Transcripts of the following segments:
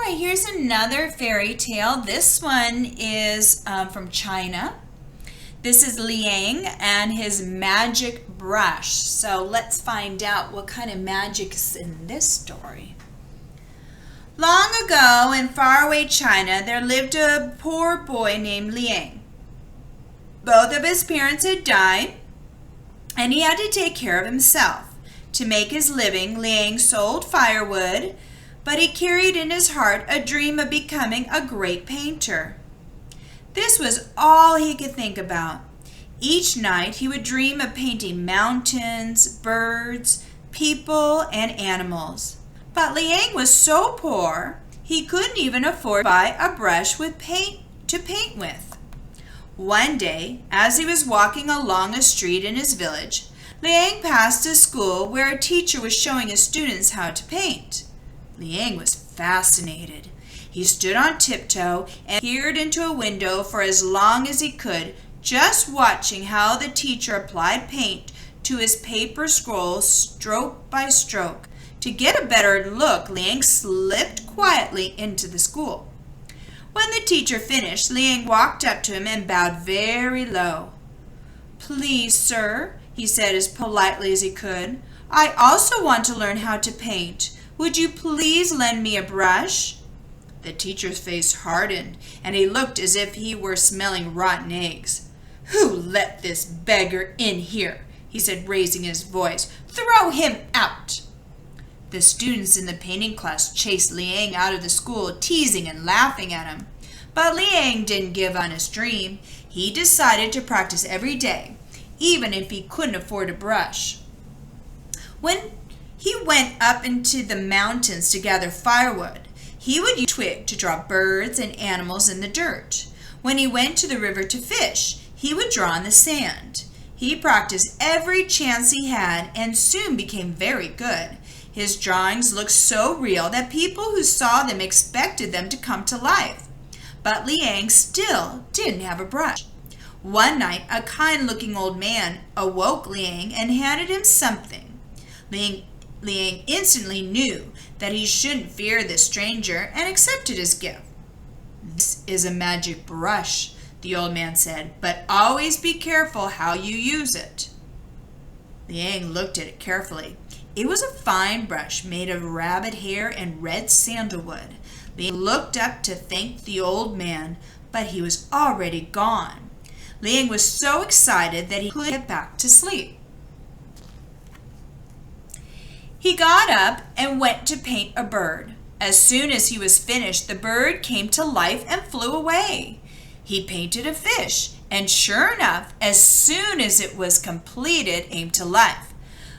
right, here's another fairy tale. This one is from China. This is Liang and his magic brush. So let's find out what kind of magic is in this story. Long ago in faraway China, there lived a poor boy named Liang. Both of his parents had died, and he had to take care of himself. To make his living, Liang sold firewood, but he carried in his heart a dream of becoming a great painter. This was all he could think about. Each night he would dream of painting mountains, birds, people, and animals. But Liang was so poor, he couldn't even afford to buy a brush with paint to paint with. One day, as he was walking along a street in his village, Liang passed a school where a teacher was showing his students how to paint. Liang was fascinated. He stood on tiptoe and peered into a window for as long as he could, just watching how the teacher applied paint to his paper scrolls stroke by stroke. To get a better look, Liang slipped quietly into the school. When the teacher finished, Liang walked up to him and bowed very low. "Please, sir," he said as politely as he could, "I also want to learn how to paint. Would you please lend me a brush?" The teacher's face hardened, and he looked as if he were smelling rotten eggs. "Who let this beggar in here?" he said, raising his voice. "Throw him out!" The students in the painting class chased Liang out of the school, teasing and laughing at him. But Liang didn't give up on his dream. He decided to practice every day, even if he couldn't afford a brush. When he went up into the mountains to gather firewood, he would use a twig to draw birds and animals in the dirt. When he went to the river to fish, he would draw in the sand. He practiced every chance he had and soon became very good. His drawings looked so real that people who saw them expected them to come to life. But Liang still didn't have a brush. One night, a kind-looking old man awoke Liang and handed him something. Liang instantly knew that he shouldn't fear this stranger and accepted his gift. "This is a magic brush," the old man said, "but always be careful how you use it." Liang looked at it carefully. It was a fine brush made of rabbit hair and red sandalwood. Liang looked up to thank the old man, but he was already gone. Liang was so excited that he couldn't get back to sleep. He got up and went to paint a bird. As soon as he was finished, the bird came to life and flew away. He painted a fish, and sure enough, as soon as it was completed, it came to life.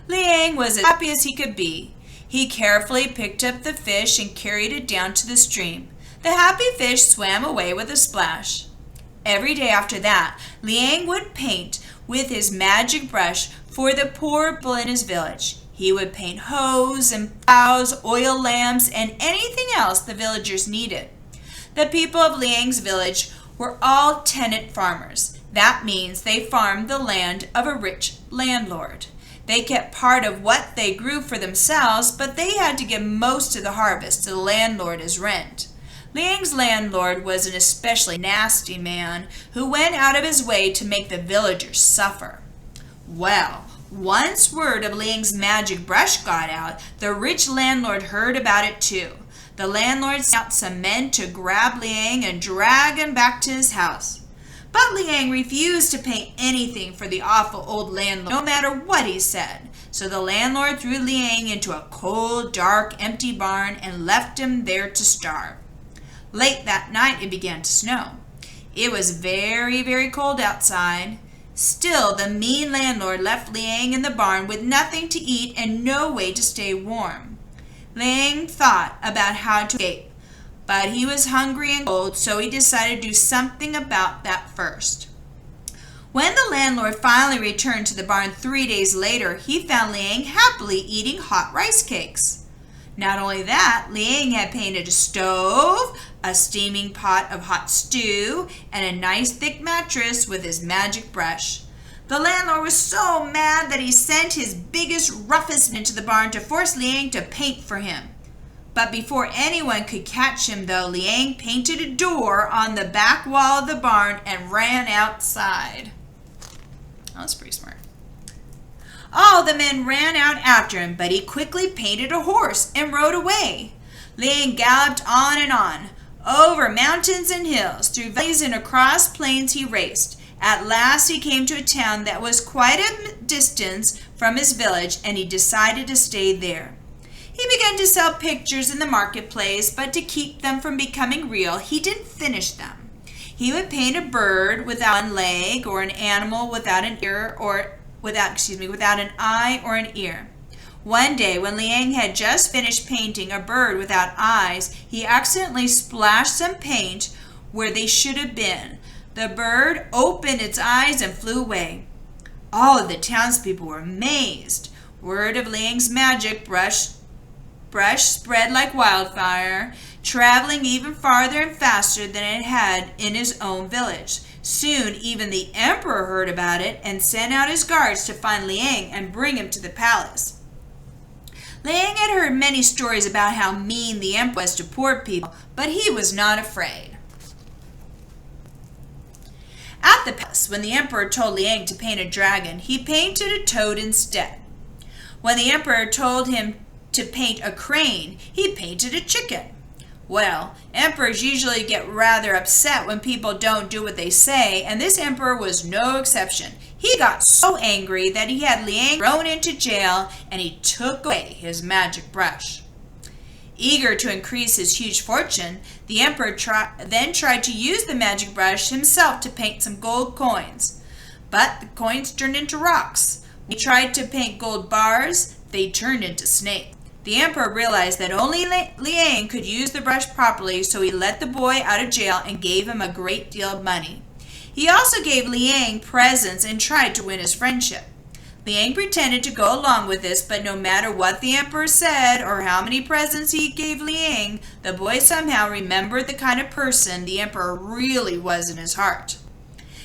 Liang was as happy as he could be. He carefully picked up the fish and carried it down to the stream. The happy fish swam away with a splash. Every day after that, Liang would paint with his magic brush for the poor people in his village. He would paint hose and plows, oil lamps, and anything else the villagers needed. The people of Liang's village were all tenant farmers. That means they farmed the land of a rich landlord. They kept part of what they grew for themselves, but they had to give most of the harvest to the landlord as rent. Liang's landlord was an especially nasty man who went out of his way to make the villagers suffer. Well, once word of Liang's magic brush got out, the rich landlord heard about it too. The landlord sent out some men to grab Liang and drag him back to his house. But Liang refused to paint anything for the awful old landlord, no matter what he said. So the landlord threw Liang into a cold, dark, empty barn and left him there to starve. Late that night, it began to snow. It was very, very cold outside. Still, the mean landlord left Liang in the barn with nothing to eat and no way to stay warm. Liang thought about how to escape. But he was hungry and cold, so he decided to do something about that first. When the landlord finally returned to the barn 3 days later, he found Liang happily eating hot rice cakes. Not only that, Liang had painted a stove, a steaming pot of hot stew, and a nice thick mattress with his magic brush. The landlord was so mad that he sent his biggest, roughest men into the barn to force Liang to paint for him. But before anyone could catch him, though, Liang painted a door on the back wall of the barn and ran outside. That was pretty smart. All the men ran out after him, but he quickly painted a horse and rode away. Liang galloped on and on. Over mountains and hills, through valleys and across plains he raced. At last he came to a town that was quite a distance from his village, and he decided to stay there. He began to sell pictures in the marketplace, but to keep them from becoming real, he didn't finish them. He would paint a bird without one leg, or an animal without an ear, or without an eye or an ear. One day, when Liang had just finished painting a bird without eyes, he accidentally splashed some paint where they should have been. The bird opened its eyes and flew away. All of the townspeople were amazed. Word of Liang's magic brush spread like wildfire, traveling even farther and faster than it had in his own village. Soon, even the emperor heard about it and sent out his guards to find Liang and bring him to the palace. Liang had heard many stories about how mean the emperor was to poor people, but he was not afraid. At the palace, when the emperor told Liang to paint a dragon, he painted a toad instead. When the emperor told him to paint a crane, he painted a chicken. Well, emperors usually get rather upset when people don't do what they say, and this emperor was no exception. He got so angry that he had Liang thrown into jail, and he took away his magic brush. Eager to increase his huge fortune, the emperor then tried to use the magic brush himself to paint some gold coins. But the coins turned into rocks. When he tried to paint gold bars, they turned into snakes. The emperor realized that only Liang could use the brush properly, so he let the boy out of jail and gave him a great deal of money. He also gave Liang presents and tried to win his friendship. Liang pretended to go along with this, but no matter what the emperor said or how many presents he gave Liang, the boy somehow remembered the kind of person the emperor really was in his heart.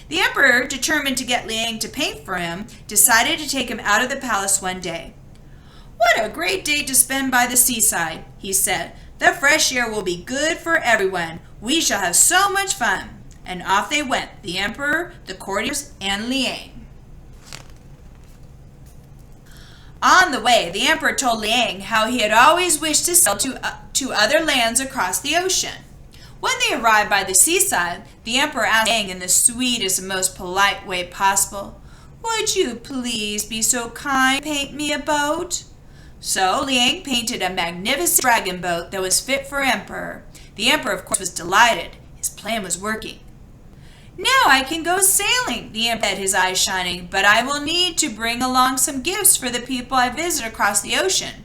The emperor, determined to get Liang to paint for him, decided to take him out of the palace one day. "What a great day to spend by the seaside," he said. "The fresh air will be good for everyone. We shall have so much fun." And off they went, the emperor, the courtiers, and Liang. On the way, the emperor told Liang how he had always wished to sail to other lands across the ocean. When they arrived by the seaside, the emperor asked Liang in the sweetest and most polite way possible, "Would you please be so kind to paint me a boat?" So Liang painted a magnificent dragon boat that was fit for emperor. The emperor, of course, was delighted. His plan was working. "Now I can go sailing," the emperor said, his eyes shining, "but I will need to bring along some gifts for the people I visit across the ocean."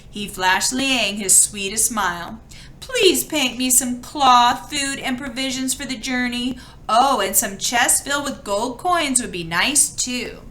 He flashed Liang his sweetest smile. "Please paint me some cloth, food, and provisions for the journey. Oh, and some chests filled with gold coins would be nice too."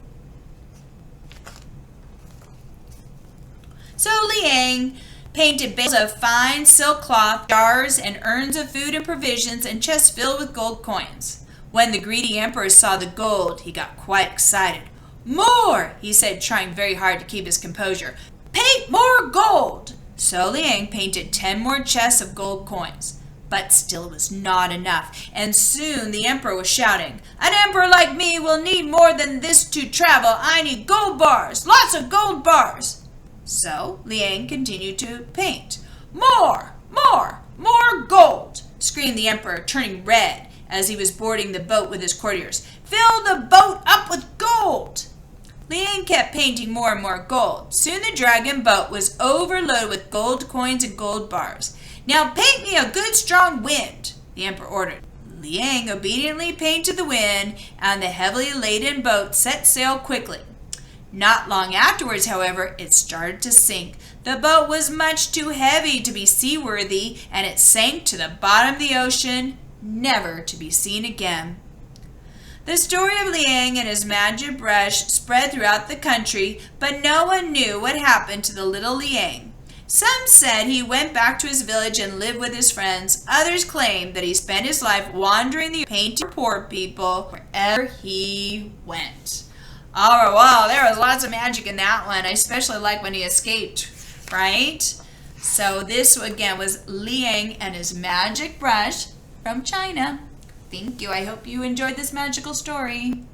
So Liang painted bales of fine silk cloth, jars and urns of food and provisions, and chests filled with gold coins. When the greedy emperor saw the gold, he got quite excited. "More!" he said, trying very hard to keep his composure. "Paint more gold!" So Liang painted 10 more chests of gold coins. But still it was not enough, and soon the emperor was shouting, "An emperor like me will need more than this to travel. I need gold bars, lots of gold bars." So Liang continued to paint. "More, more, more gold!" screamed the emperor, turning red as he was boarding the boat with his courtiers. "Fill the boat up with gold!" Liang kept painting more and more gold. Soon the dragon boat was overloaded with gold coins and gold bars. "Now paint me a good strong wind," the emperor ordered. Liang obediently painted the wind, and the heavily laden boat set sail quickly. Not long afterwards, however, it started to sink. The boat was much too heavy to be seaworthy, and it sank to the bottom of the ocean, never to be seen again. The story of Liang and his magic brush spread throughout the country, but no one knew what happened to the little Liang. Some said he went back to his village and lived with his friends. Others claimed that he spent his life wandering the earth, painting poor people wherever he went. Oh, wow, there was lots of magic in that one. I especially like when he escaped, right? So this again was Liang and his magic brush from China. Thank you. I hope you enjoyed this magical story.